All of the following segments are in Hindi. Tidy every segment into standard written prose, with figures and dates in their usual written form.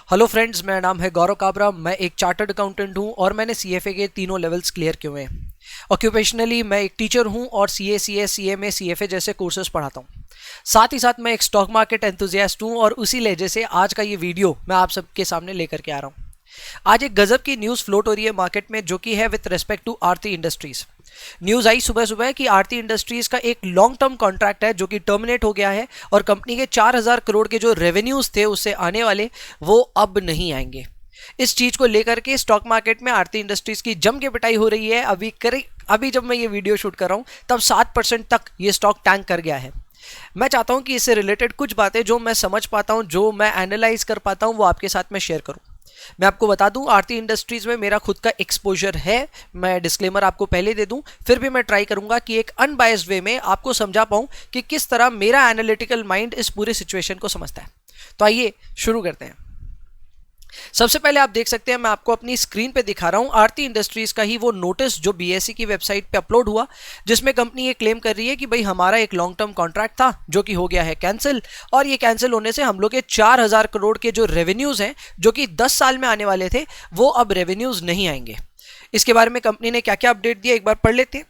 हेलो फ्रेंड्स, मेरा नाम है गौरव काबरा। मैं एक चार्टर्ड अकाउंटेंट हूं और मैंने सीएफए के तीनों लेवल्स क्लियर किए हुए हैं। ऑक्यूपेशनली मैं एक टीचर हूं और सीए, सीएस, सीएमए, सीएफए जैसे कोर्सेज पढ़ाता हूं। साथ ही साथ मैं एक स्टॉक मार्केट एंथुजियास्ट हूं और उसी लहजे से आज का ये वीडियो मैं आप सबके सामने लेकर के आ रहा हूं। आज एक गजब की न्यूज़ फ्लोट हो रही है मार्केट में, जो कि है with respect to Aarti Industries. News आई सुबह सुबह कि आरती इंडस्ट्रीज का एक लॉन्ग टर्म कॉन्ट्रैक्ट है जो कि टर्मिनेट हो गया है और कंपनी के 4000 करोड़ के जो रेवेन्यूज थे उससे आने वाले वो अब नहीं आएंगे। इस चीज को लेकर के स्टॉक मार्केट में आरती इंडस्ट्रीज की जम के पिटाई हो रही है। अभी जब मैं ये वीडियो शूट कर रहा हूं तब 7% तक ये स्टॉक टैंक कर गया है। मैं चाहता हूं कि इससे रिलेटेड कुछ बातें जो मैं समझ पाता हूं, जो मैं एनालाइज कर पाता हूं, वो आपके साथ में शेयर करूं। मैं आपको बता दूं, आरती इंडस्ट्रीज में मेरा खुद का एक्सपोजर है। मैं डिस्क्लेमर आपको पहले दे दूं, फिर भी मैं ट्राई करूंगा कि एक अनबायस्ड वे में आपको समझा पाऊं कि किस तरह मेरा एनालिटिकल माइंड इस पूरे सिचुएशन को समझता है। तो आइए शुरू करते हैं। सबसे पहले आप देख सकते हैं, मैं आपको अपनी स्क्रीन पे दिखा रहा हूं आरती इंडस्ट्रीज का ही वो नोटिस जो बीएसई की वेबसाइट पे अपलोड हुआ, जिसमें कंपनी ये क्लेम कर रही है कि भाई हमारा एक लॉन्ग टर्म कॉन्ट्रैक्ट था जो कि हो गया है कैंसिल, और ये कैंसिल होने से हम लोग के 4000 करोड़ के जो रेवेन्यूज हैं जो कि 10 साल में आने वाले थे वो अब रेवेन्यूज नहीं आएंगे। इसके बारे में कंपनी ने क्या क्या अपडेट दिया एक बार पढ़ लेते हैं।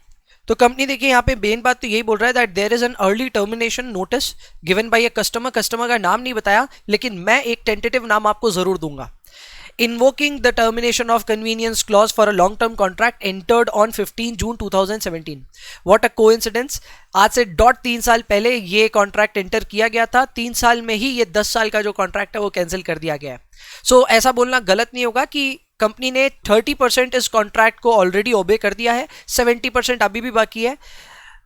तो कंपनी देखिए यहाँ पे मेन बात तो यही बोल रहा है that there is an early termination notice given by a customer. Customer का नाम नहीं बताया, लेकिन मैं एक टेंटेटिव नाम आपको जरूर दूंगा। Invoking the termination of convenience clause for a long-term contract entered on 15 June 2017. What a coincidence! आज से 3 साल पहले ये कॉन्ट्रैक्ट एंटर किया गया था। 3 साल में ही ये 10 साल का जो कॉन्ट्रैक्ट है वो कैंसिल कर दिया गया है। सो ऐसा बोलना गलत नहीं होगा कि कंपनी ने 30% इस कॉन्ट्रैक्ट को ऑलरेडी ओबे कर दिया है, 70% अभी भी बाकी है।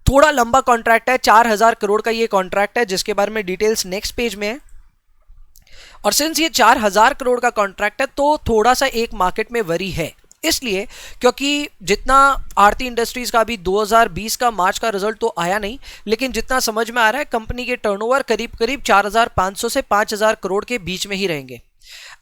थोड़ा लंबा कॉन्ट्रैक्ट है, 4000 करोड़ का ये कॉन्ट्रैक्ट है, जिसके बारे में डिटेल्स नेक्स्ट पेज में है। और सिंस ये 4000 करोड़ का कॉन्ट्रैक्ट है तो थोड़ा सा एक मार्केट में वरी है, इसलिए क्योंकि जितना आरती इंडस्ट्रीज का अभी 2020 का मार्च का रिजल्ट तो आया नहीं, लेकिन जितना समझ में आ रहा है कंपनी के टर्नओवर करीब करीब 4500 से 5000 करोड़ के बीच में ही रहेंगे।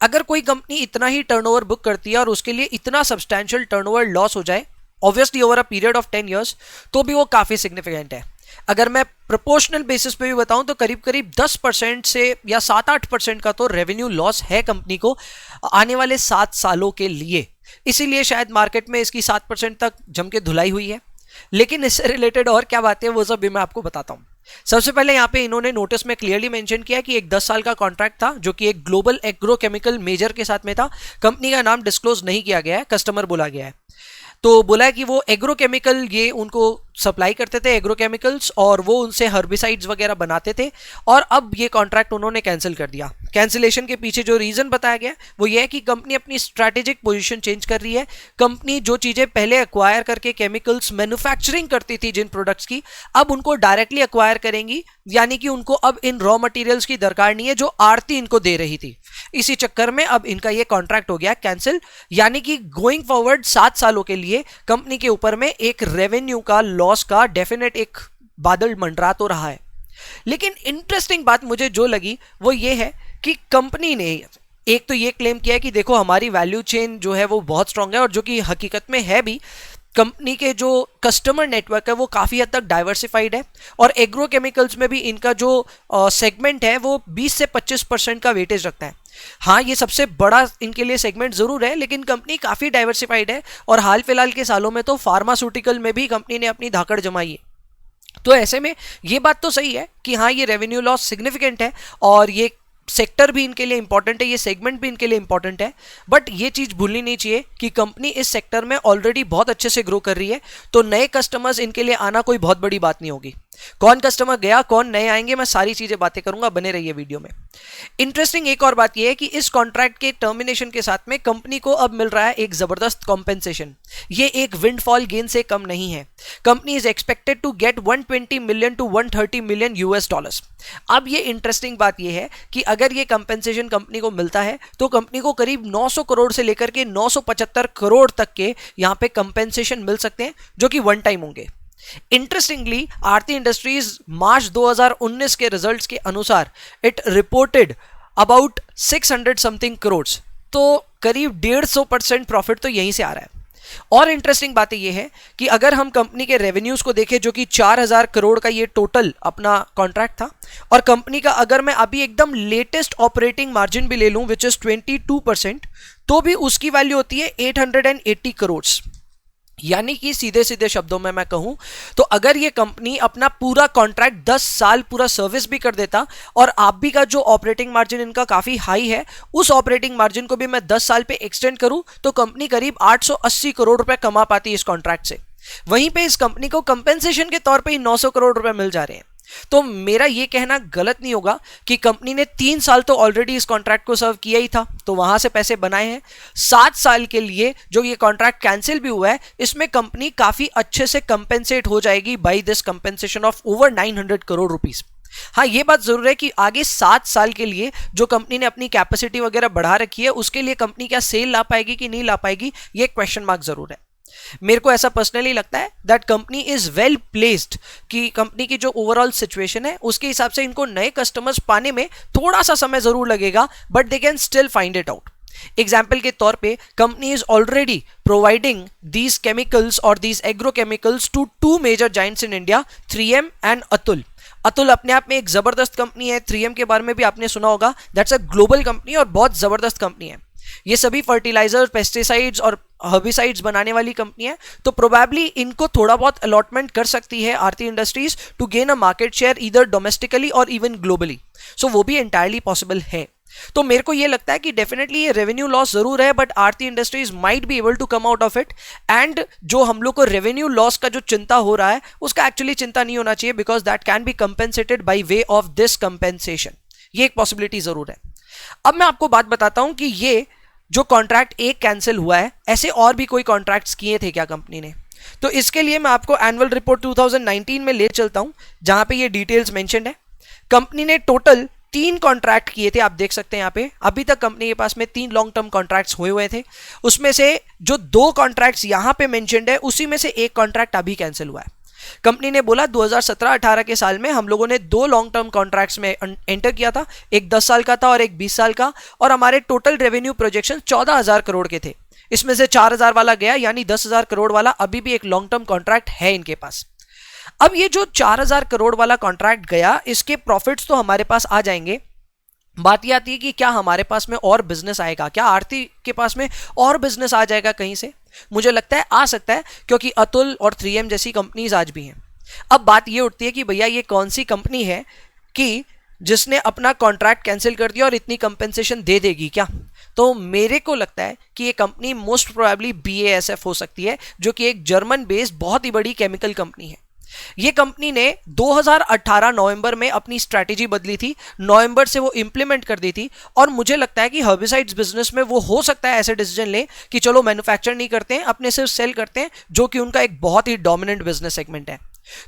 अगर कोई कंपनी इतना ही टर्नओवर बुक करती है और उसके लिए इतना सब्सटैंशियल टर्नओवर लॉस हो जाए obviously over a period of 10 years, तो भी वो काफी सिग्निफिकेंट है। अगर मैं प्रोपोर्शनल बेसिस पे भी बताऊं तो करीब करीब 10% से या 7-8% का तो रेवेन्यू लॉस है कंपनी को आने वाले 7 सालों के लिए। इसीलिए शायद मार्केट में इसकी 7% तक जम के धुलाई हुई है। लेकिन इससे रिलेटेड और क्या बातें वो सब भी मैं आपको बताता हूं। सबसे पहले यहाँ पे इन्होंने नोटिस में क्लियरली मेंशन किया कि एक 10 साल का कॉन्ट्रैक्ट था जो कि एक ग्लोबल एग्रोकेमिकल मेजर के साथ में था। कंपनी का नाम डिस्क्लोज नहीं किया गया है, कस्टमर बोला गया है। तो बोला है कि वो एग्रोकेमिकल ये उनको सप्लाई करते थे एग्रोकेमिकल्स, और वो उनसे हर्बिसाइड्स वगैरह बनाते थे, और अब ये कॉन्ट्रैक्ट उन्होंने कैंसिल कर दिया। कैंसिलेशन के पीछे जो रीजन बताया गया वो ये है कि कंपनी अपनी स्ट्रैटेजिक पोजीशन चेंज कर रही है। कंपनी जो चीजें पहले एक्वायर करके केमिकल्स मैन्युफैक्चरिंग करती थी जिन प्रोडक्ट्स की, अब उनको डायरेक्टली एक्वायर करेंगी, यानी कि उनको अब इन रॉ मटेरियल्स की दरकार नहीं है जो आरती इनको दे रही थी। इसी चक्कर में अब इनका ये कॉन्ट्रैक्ट हो गया कैंसिल, यानी कि गोइंग फॉरवर्ड 7 सालों के लिए कंपनी के ऊपर में एक रेवेन्यू का लॉस का डेफिनेट एक बादल मंडरा तो रहा है। लेकिन इंटरेस्टिंग बात मुझे जो लगी वो ये है कि कंपनी ने एक तो ये क्लेम किया है कि देखो हमारी वैल्यू चेन जो है वो बहुत स्ट्रांग है, और जो कि हकीकत में है भी। कंपनी के जो कस्टमर नेटवर्क है वो काफ़ी हद तक डाइवर्सिफाइड है, और एग्रोकेमिकल्स में भी इनका जो सेगमेंट है वो 20 से 25% का वेटेज रखता है। हाँ, ये सबसे बड़ा इनके लिए सेगमेंट जरूर है, लेकिन कंपनी काफ़ी डाइवर्सिफाइड है, और हाल फिलहाल के सालों में तो फार्मास्यूटिकल में भी कंपनी ने अपनी धाकड़ जमाई है। तो ऐसे में ये बात तो सही है कि हाँ, ये रेवेन्यू लॉस सिग्निफिकेंट है, और ये सेक्टर भी इनके लिए इंपॉर्टेंट है, ये सेगमेंट भी इनके लिए इंपॉर्टेंट है। बट ये चीज भूलनी नहीं चाहिए कि कंपनी इस सेक्टर में ऑलरेडी बहुत अच्छे से ग्रो कर रही है, तो नए कस्टमर्स इनके लिए आना कोई बहुत बड़ी बात नहीं होगी। कौन कस्टमर गया, कौन नए आएंगे, मैं सारी चीजें बातें करूंगा, बने रहिए वीडियो में। इंटरेस्टिंग एक और बात यह है कि इस कॉन्ट्रैक्ट के टर्मिनेशन के साथ में कंपनी को अब मिल रहा है एक जबरदस्त कॉम्पेंसेशन। ये एक विंडफॉल गेन से कम नहीं है। Company is expected to get 120 million to 130 million US dollars. अब ये इंटरेस्टिंग बात यह है कि अगर ये कंपेंसेशन कंपनी को मिलता है तो कंपनी को करीब 900 करोड़ से लेकर के 975 करोड़ तक के यहां पे कंपेंसेशन मिल सकते हैं, जो कि वन टाइम होंगे। इंटरेस्टिंगली आरती इंडस्ट्रीज मार्च 2019 के रिजल्ट्स के अनुसार it reported about 600 something crore, तो करीब 150% प्रॉफिट तो यहीं से आ रहा है। और इंटरेस्टिंग बात ये है कि अगर हम कंपनी के रेवेन्यूज को देखें, जो कि 4000 करोड़ का ये टोटल अपना कॉन्ट्रैक्ट था, और कंपनी का अगर मैं अभी एकदम लेटेस्ट ऑपरेटिंग मार्जिन भी ले लूं विच इज 22%, तो भी उसकी वैल्यू होती है 880 करोड़। यानी कि सीधे सीधे शब्दों में मैं कहूं तो अगर ये कंपनी अपना पूरा कॉन्ट्रैक्ट 10 साल पूरा सर्विस भी कर देता, और आप भी का जो ऑपरेटिंग मार्जिन इनका काफी हाई है, उस ऑपरेटिंग मार्जिन को भी मैं 10 साल पे एक्सटेंड करूं, तो कंपनी करीब 880 करोड़ रुपए कमा पाती है इस कॉन्ट्रैक्ट से। वहीं पे इस कंपनी को कंपेंसेशन के तौर पे ही 900 करोड़ रुपए मिल जा रहे हैं। तो मेरा ये कहना गलत नहीं होगा कि कंपनी ने 3 साल तो ऑलरेडी इस कॉन्ट्रैक्ट को सर्व किया ही था, तो वहां से पैसे बनाए हैं। 7 साल के लिए जो ये कॉन्ट्रैक्ट कैंसिल भी हुआ है, इसमें कंपनी काफी अच्छे से कंपेंसेट हो जाएगी by this compensation of over 900 crore rupees. हाँ, ये बात जरूर है कि आगे 7 साल के लिए जो कंपनी ने अपनी कैपेसिटी वगैरह बढ़ा रखी है, उसके लिए कंपनी क्या सेल ला पाएगी कि नहीं ला पाएगी, ये क्वेश्चन मार्क जरूर है। मेरे को ऐसा पर्सनली लगता है that company is well placed, कि कंपनी की जो ओवरऑल सिचुएशन है उसके हिसाब से इनको नए कस्टमर्स पाने में थोड़ा सा समय जरूर लगेगा, but they can still find it out. Example के तौर पे company is already providing these chemicals और these agrochemicals to 2 major giants in India, 3M and Atul. Atul अपने आप में एक जबरदस्त कंपनी है, 3M के बारे में भी आपने सुना होगा, दैट्स अ ग्लोबल कंपनी और बहुत जबरदस्त कंपनी है। ये सभी फर्टिलाइजर, पेस्टिसाइड्स और हर्बिसाइड्स बनाने वाली कंपनी है, तो प्रोबेबली इनको थोड़ा बहुत अलॉटमेंट कर सकती है Aarti Industries to gain a market share either domestically और इवन ग्लोबली। सो वो भी एंटायरली पॉसिबल है। तो मेरे को ये लगता है कि डेफिनेटली ये रेवेन्यू लॉस जरूर है, but Aarti industries might be able to come out of it. And जो हम लोग को रेवेन्यू लॉस का जो चिंता हो रहा है, उसका एक्चुअली चिंता नहीं होना चाहिए, because that can be compensated by way of this compensation. ये एक पॉसिबिलिटी जरूर है। अब मैं आपको बात बताता हूं कि ये जो कॉन्ट्रैक्ट एक कैंसिल हुआ है, ऐसे और भी कोई कॉन्ट्रैक्ट्स किए थे क्या कंपनी ने। तो इसके लिए मैं आपको एनुअल रिपोर्ट 2019 में ले चलता हूं, जहां पे ये डिटेल्स मेंशन्ड है। कंपनी ने टोटल 3 कॉन्ट्रैक्ट किए थे, आप देख सकते हैं यहाँ पे। अभी तक कंपनी के पास में 3 लॉन्ग टर्म कॉन्ट्रैक्ट्स हुए थे, उसमें से जो 2 कॉन्ट्रैक्ट्स यहाँ पे मेंशन्ड है, उसी में से एक कॉन्ट्रैक्ट अभी कैंसिल हुआ है। कंपनी ने बोला 2017-18 के साल में हम लोगों ने 2 लॉन्ग टर्म कॉन्ट्रैक्ट्स में एंटर किया था, एक 10 साल का था और एक 20 साल का, और हमारे टोटल रेवेन्यू प्रोजेक्शन 14,000 करोड़ के थे। इसमें से 4,000 वाला गया, यानी 10,000 करोड़ वाला अभी भी एक लॉन्ग टर्म कॉन्ट्रैक्ट है इनके पास। अब ये जो 4,000 करोड़ वाला कॉन्ट्रैक्ट गया, इसके प्रॉफिट्स तो हमारे पास आ जाएंगे। बात यह आती है कि क्या हमारे पास में और बिजनेस आएगा, क्या आरती के पास में और बिजनेस आ जाएगा कहीं से। मुझे लगता है आ सकता है, क्योंकि अतुल और 3M जैसी कंपनीज आज भी हैं। अब बात ये उठती है कि भैया ये कौन सी कंपनी है कि जिसने अपना कॉन्ट्रैक्ट कैंसिल कर दिया और इतनी कंपेंसेशन दे देगी क्या। तो मेरे को लगता है कि ये कंपनी मोस्ट प्रोबेबली BASF हो सकती है, जो कि एक जर्मन बेस्ड बहुत ही बड़ी केमिकल कंपनी है। ये कंपनी ने 2018 नवंबर में अपनी स्ट्रैटेजी बदली थी, नवंबर से वो इंप्लीमेंट कर दी थी, और मुझे लगता है कि हर्बिसाइड्स बिजनेस में वो हो सकता है ऐसे डिसीजन ले कि चलो मैन्युफैक्चर नहीं करते हैं, अपने सिर्फ सेल करते हैं, जो कि उनका एक बहुत ही डोमिनेंट बिजनेस सेगमेंट है।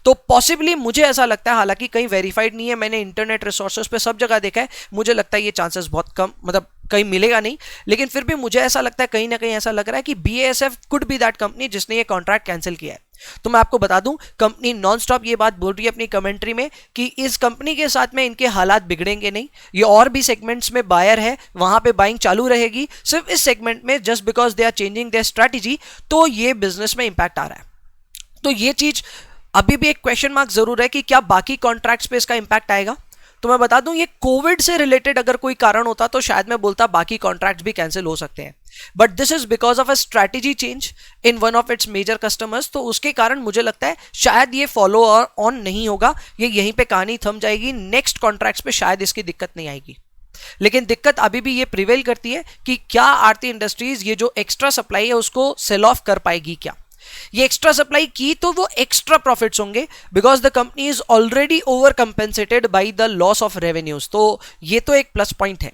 तो पॉसिबली मुझे ऐसा लगता है, हालांकि कहीं वेरीफाइड नहीं है, मैंने इंटरनेट रिसोर्सेज पे सब जगह देखा है, मुझे लगता है ये चांसेस बहुत कम, मतलब कहीं मिलेगा नहीं, लेकिन फिर भी मुझे ऐसा लगता है, कहीं ना कहीं ऐसा लग रहा है कि BASF could be that company जिसने ये कॉन्ट्रैक्ट कैंसिल किया है। तो मैं आपको बता दूं, कंपनी नॉन स्टॉप ये बात बोल रही है अपनी कमेंट्री में कि इस कंपनी के साथ में इनके हालात बिगड़ेंगे नहीं, ये और भी सेगमेंट्स में बायर है, वहां पे बाइंग चालू रहेगी, सिर्फ इस सेगमेंट में just because they are changing their strategy, तो ये बिजनेस में इंपैक्ट आ रहा है। तो ये चीज अभी भी एक क्वेश्चन मार्क जरूर है कि क्या बाकी कॉन्ट्रैक्ट्स पे इसका इंपैक्ट आएगा। तो मैं बता दूं, ये कोविड से रिलेटेड अगर कोई कारण होता तो शायद मैं बोलता बाकी कॉन्ट्रैक्ट्स भी कैंसिल हो सकते हैं, but this is because of a strategy change in one of its major customers. तो उसके कारण मुझे लगता है शायद ये फॉलो ऑन नहीं होगा, ये यहीं पे कहानी थम जाएगी, नेक्स्ट कॉन्ट्रैक्ट्स पे शायद इसकी दिक्कत नहीं आएगी। लेकिन दिक्कत अभी भी ये प्रिवेल करती है कि क्या आरती इंडस्ट्रीज ये जो एक्स्ट्रा सप्लाई है उसको सेल ऑफ कर पाएगी क्या। ये एक्स्ट्रा सप्लाई की तो वो एक्स्ट्रा प्रॉफिट्स होंगे, because the company is already over compensated by the loss of revenues, तो ये तो एक प्लस पॉइंट है।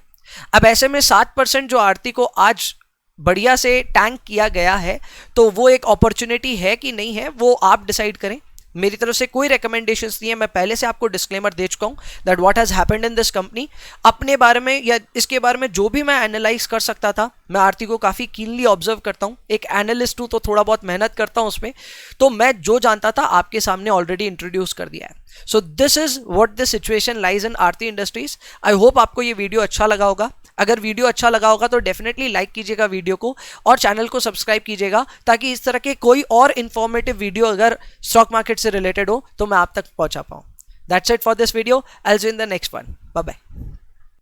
अब ऐसे में 7% जो आरती को आज बढ़िया से टैंक किया गया है, तो वो एक अपॉर्चुनिटी है कि नहीं है, वो आप डिसाइड करें। मेरी तरफ से कोई रिकमेंडेशंस नहीं है, मैं पहले से आपको डिस्क्लेमर दे चुका हूं that what has happened in this company. अपने बारे में या इसके बारे में जो भी मैं एनालाइज कर सकता था, मैं आरती को काफी कीनली ऑब्जर्व करता हूं, एक एनालिस्ट हूं तो थोड़ा बहुत मेहनत करता हूं उसमें, तो मैं जो जानता था आपके सामने ऑलरेडी इंट्रोड्यूस कर दिया है। So this is what the situation lies in Aarti industries. I hope आपको ये वीडियो अच्छा लगा होगा। अगर वीडियो अच्छा लगा होगा तो डेफिनेटली लाइक कीजिएगा वीडियो को और चैनल को सब्सक्राइब कीजिएगा, ताकि इस तरह के कोई और इंफॉर्मेटिव वीडियो अगर स्टॉक मार्केट से रिलेटेड हो तो मैं आप तक पहुंचा पाऊं। That's it for this video. I will see you in the next one. Bye bye.